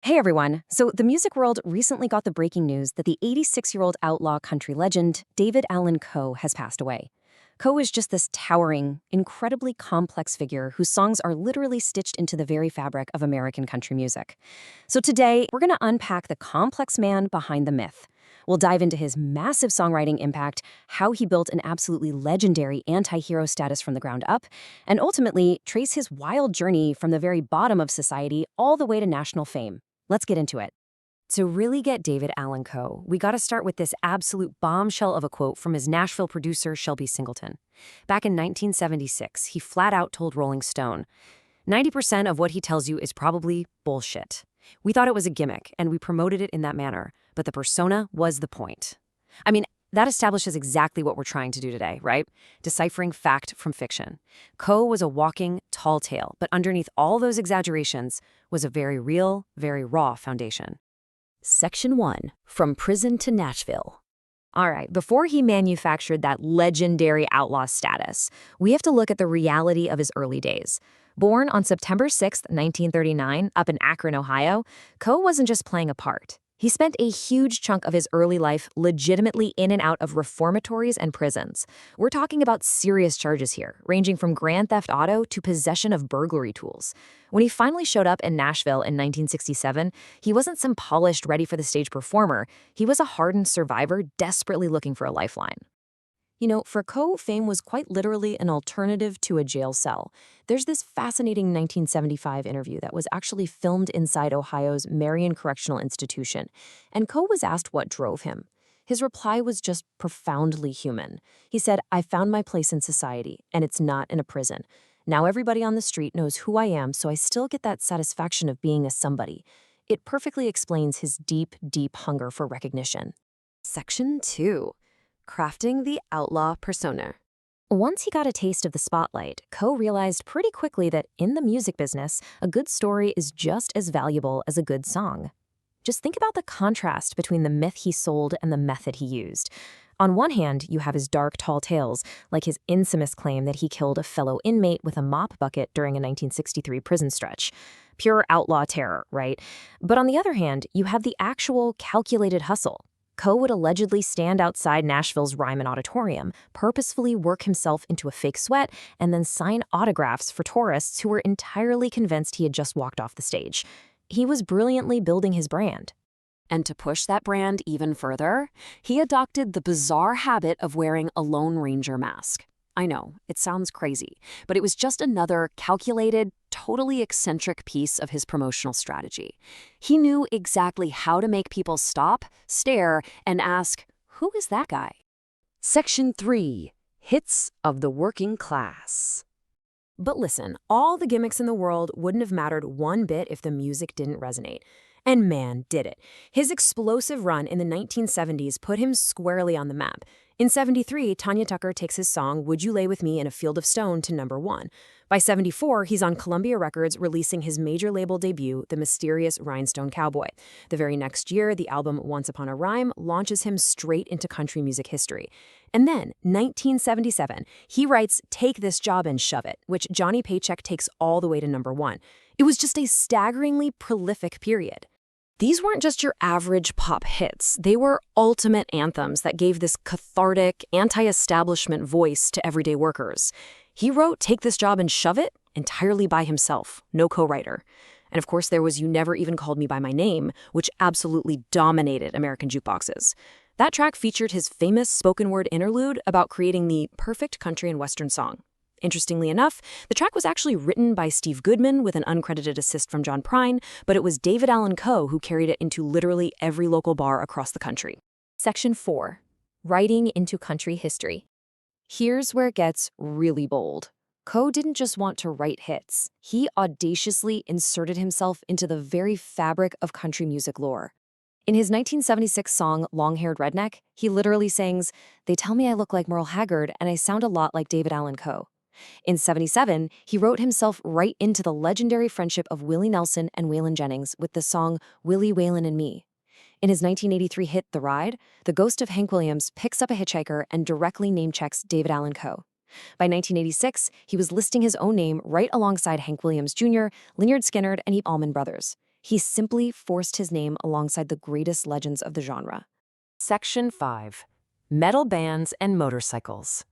Hey everyone. So, the music world recently got the breaking news that the 86-year-old outlaw country legend, David Allan Coe, has passed away. Coe is just this towering, incredibly complex figure whose songs are literally stitched into the very fabric of American country music. So, today, we're going to unpack the complex man behind the myth. We'll dive into his massive songwriting impact, how he built an absolutely legendary anti-hero status from the ground up, and ultimately trace his wild journey from the very bottom of society all the way to national fame. Let's get into it. To really get David Allan Coe, we gotta start with this absolute bombshell of a quote from his Nashville producer, Shelby Singleton. Back in 1976, he flat out told Rolling Stone, 90% of what he tells you is probably bullshit. We thought it was a gimmick, and we promoted it in that manner, but the persona was the point. I mean, that establishes exactly what we're trying to do today, right? Deciphering fact from fiction. Coe was a walking, tall tale, but underneath all those exaggerations was a very real, very raw foundation. Section 1. From Prison to Nashville. All right, before he manufactured that legendary outlaw status, we have to look at the reality of his early days. Born on September 6, 1939, up in Akron, Ohio, Coe wasn't just playing a part. He spent a huge chunk of his early life legitimately in and out of reformatories and prisons. We're talking about serious charges here, ranging from grand theft auto to possession of burglary tools. When he finally showed up in Nashville in 1967, he wasn't some polished, ready-for-the-stage performer. He was a hardened survivor desperately looking for a lifeline. You know, for Coe, fame was quite literally an alternative to a jail cell. There's this fascinating 1975 interview that was actually filmed inside Ohio's Marion Correctional Institution, and Coe was asked what drove him. His reply was just profoundly human. He said, "I found my place in society, and it's not in a prison. Now everybody on the street knows who I am, so I still get that satisfaction of being a somebody." It perfectly explains his deep, deep hunger for recognition. Section 2. Crafting the outlaw persona. Once he got a taste of the spotlight, Coe realized pretty quickly that in the music business, a good story is just as valuable as a good song. Just think about the contrast between the myth he sold and the method he used. On one hand, you have his dark, tall tales, like his infamous claim that he killed a fellow inmate with a mop bucket during a 1963 prison stretch. Pure outlaw terror, right? But on the other hand, you have the actual calculated hustle. Coe would allegedly stand outside Nashville's Ryman Auditorium, purposefully work himself into a fake sweat, and then sign autographs for tourists who were entirely convinced he had just walked off the stage. He was brilliantly building his brand. And to push that brand even further, he adopted the bizarre habit of wearing a Lone Ranger mask. I know, it sounds crazy, but it was just another calculated, totally eccentric piece of his promotional strategy. He knew exactly how to make people stop, stare, and ask, "Who is that guy?" Section 3. Hits of the working class. But listen, all the gimmicks in the world wouldn't have mattered one bit if the music didn't resonate. And man, did it. His explosive run in the 1970s put him squarely on the map. In '73, Tanya Tucker takes his song "Would You Lay With Me in a Field of Stone" to #1. By '74, he's on Columbia Records releasing his major label debut, the mysterious Rhinestone Cowboy. The very next year, the album Once Upon a Rhyme launches him straight into country music history. And then, 1977, he writes "Take This Job and Shove It," which Johnny Paycheck takes all the way to #1. It was just a staggeringly prolific period. These weren't just your average pop hits. They were ultimate anthems that gave this cathartic, anti-establishment voice to everyday workers. He wrote "Take This Job and Shove It" entirely by himself, no co-writer. And of course, there was "You Never Even Called Me By My Name," which absolutely dominated American jukeboxes. That track featured his famous spoken word interlude about creating the perfect country and western song. Interestingly enough, the track was actually written by Steve Goodman with an uncredited assist from John Prine, but it was David Allan Coe who carried it into literally every local bar across the country. Section 4. Writing into country history. Here's where it gets really bold. Coe didn't just want to write hits. He audaciously inserted himself into the very fabric of country music lore. In his 1976 song, Long-Haired Redneck, he literally sings, "They tell me I look like Merle Haggard and I sound a lot like David Allan Coe." In '77, he wrote himself right into the legendary friendship of Willie Nelson and Waylon Jennings with the song "Willie, Waylon, and Me." In his 1983 hit The Ride, the ghost of Hank Williams picks up a hitchhiker and directly name-checks David Allan Coe. By 1986, he was listing his own name right alongside Hank Williams Jr., Lynyrd Skynyrd, and the Allman Brothers. He simply forced his name alongside the greatest legends of the genre. Section 5. Metal bands and motorcycles.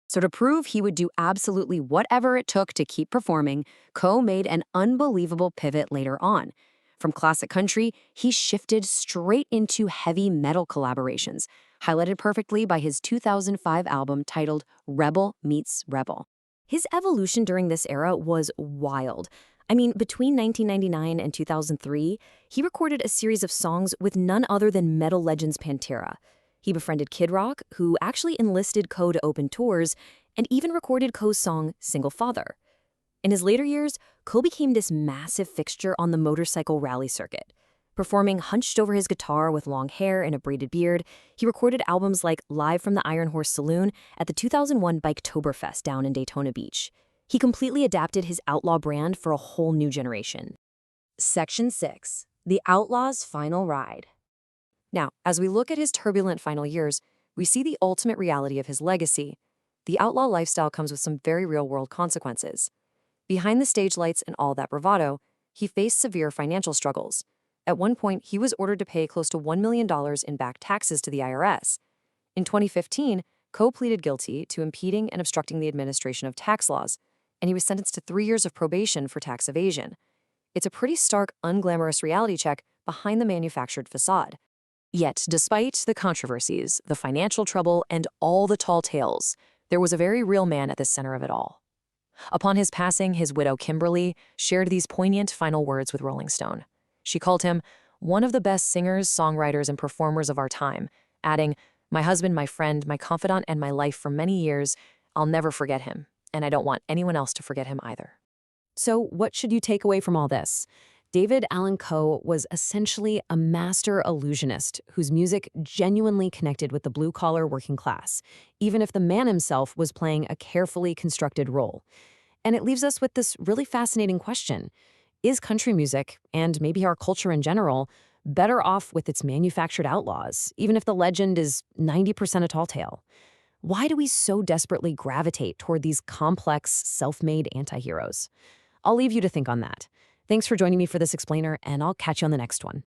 So to prove he would do absolutely whatever it took to keep performing, Coe made an unbelievable pivot later on. From classic country, he shifted straight into heavy metal collaborations, highlighted perfectly by his 2005 album titled Rebel Meets Rebel. His evolution during this era was wild. I mean, between 1999 and 2003, he recorded a series of songs with none other than metal legends Pantera. He befriended Kid Rock, who actually enlisted Coe to open tours, and even recorded Coe's song Single Father. In his later years, Coe became this massive fixture on the motorcycle rally circuit. Performing hunched over his guitar with long hair and a braided beard, he recorded albums like Live from the Iron Horse Saloon at the 2001 Biketoberfest down in Daytona Beach. He completely adapted his Outlaw brand for a whole new generation. Section 6. The Outlaw's Final Ride. Now, as we look at his turbulent final years, we see the ultimate reality of his legacy. The outlaw lifestyle comes with some very real-world consequences. Behind the stage lights and all that bravado, he faced severe financial struggles. At one point, he was ordered to pay close to $1 million in back taxes to the IRS. In 2015, Coe pleaded guilty to impeding and obstructing the administration of tax laws, and he was sentenced to 3 years of probation for tax evasion. It's a pretty stark, unglamorous reality check behind the manufactured facade. Yet, despite the controversies, the financial trouble, and all the tall tales, there was a very real man at the center of it all. Upon his passing, his widow Kimberly shared these poignant final words with Rolling Stone. She called him one of the best singers, songwriters, and performers of our time, adding, "My husband, my friend, my confidant, and my life for many years. I'll never forget him, and I don't want anyone else to forget him either." So what should you take away from all this? David Allan Coe was essentially a master illusionist whose music genuinely connected with the blue-collar working class, even if the man himself was playing a carefully constructed role. And it leaves us with this really fascinating question. Is country music, and maybe our culture in general, better off with its manufactured outlaws, even if the legend is 90% a tall tale? Why do we so desperately gravitate toward these complex, self-made anti-heroes? I'll leave you to think on that. Thanks for joining me for this explainer, and I'll catch you on the next one.